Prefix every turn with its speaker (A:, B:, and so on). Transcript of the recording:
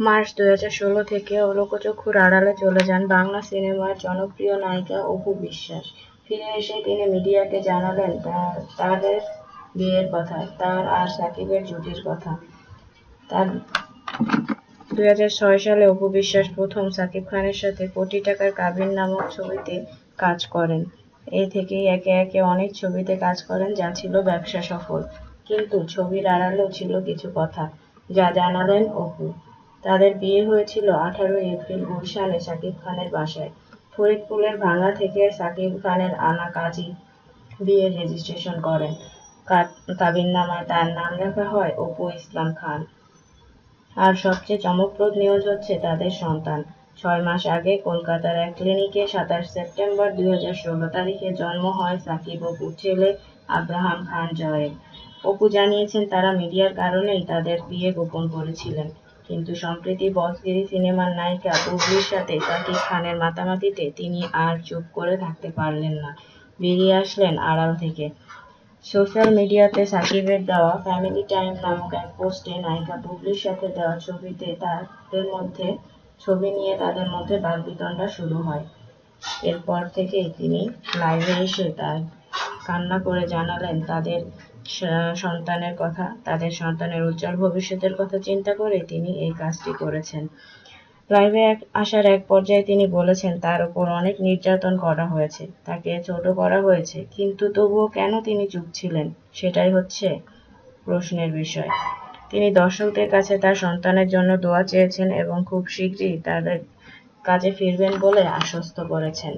A: March 2016 থেকে লোকচক্ষুর আড়ালে চলে যান বাংলা সিনেমার জনপ্রিয় নায়িকা অপু বিশ্বাস। ফিরে এসে তিনি মিডিয়াকে জানালেন তাদের বিয়ের কথা, তার আর সাকিবের জুটির কথা। 2006 সালে অপু বিশ্বাস প্রথম সাকিব খানের সাথে কোটি টাকার কাবিন নামক ছবিতে কাজ করেন। এ থেকেই একে একে অনেক ছবিতে কাজ করেন, যা ছিল ব্যবসা সফল। কিন্তু ছবির আড়ালেও ছিল কিছু কথা, যা জানালেন অপু। তাদের বিয়ে হয়েছিল 18 এপ্রিল গুলশানে সাকিব খানের বাসায়। ফরিদপুরের ভাঙ্গা থেকে সাকিব খানের আনা কাজী বিয়ের রেজিস্ট্রেশন করেন। কাবিননামায় তার নাম রাখা হয় অপু ইসলাম খান। আর সবচেয়ে চমকপ্রদ নিউজ হচ্ছে তাদের সন্তান। 6 মাস আগে কলকাতার এক ক্লিনিকে 27 সেপ্টেম্বর 2016 তারিখে জন্ম হয় সাকিব অপুর ছেলে আব্রাহাম খান জয়ের। অপু জানিয়েছেন তারা মিডিয়ার কারণেই তাদের বিয়ে গোপন করেছিলেন। কিন্তু সম্প্রতি বসগিরি সিনেমার নায়িকা বুবলির সাথে সাকিব খানের মাতামাতিতে তিনি আর চুপ করে থাকতে পারলেন না, বেরিয়ে আসলেন আড়াল থেকে। সোশ্যাল মিডিয়াতে সাকিবের দেওয়া ফ্যামিলি টাইম নামক এক পোস্টে নায়িকা বুবলির সাথে দেওয়া ছবিতে ছবি নিয়ে তাদের মধ্যে বাকবিতণ্ডা শুরু হয়। এরপর থেকেই তিনি লাইভে এসে তার কান্না করে জানালেন তাদের সন্তানের কথা। তাদের সন্তানের উজ্জ্বল ভবিষ্যতের কথা চিন্তা করে তিনি এই কাজটি করেছেন। লাইভে আসার এক পর্যায়ে তিনি বলেছেন তার উপর অনেক নির্যাতন করা হয়েছে, তাকে ছোট করা হয়েছে, কিন্তু তবুও কেন তিনি চুপ ছিলেন, সেটাই হচ্ছে প্রশ্নের বিষয়। তিনি দর্শকদের কাছে তার সন্তানের জন্য দোয়া চেয়েছেন এবং খুব শীঘ্রই তাদের কাজে ফিরবেন বলে আশ্বস্ত করেছেন।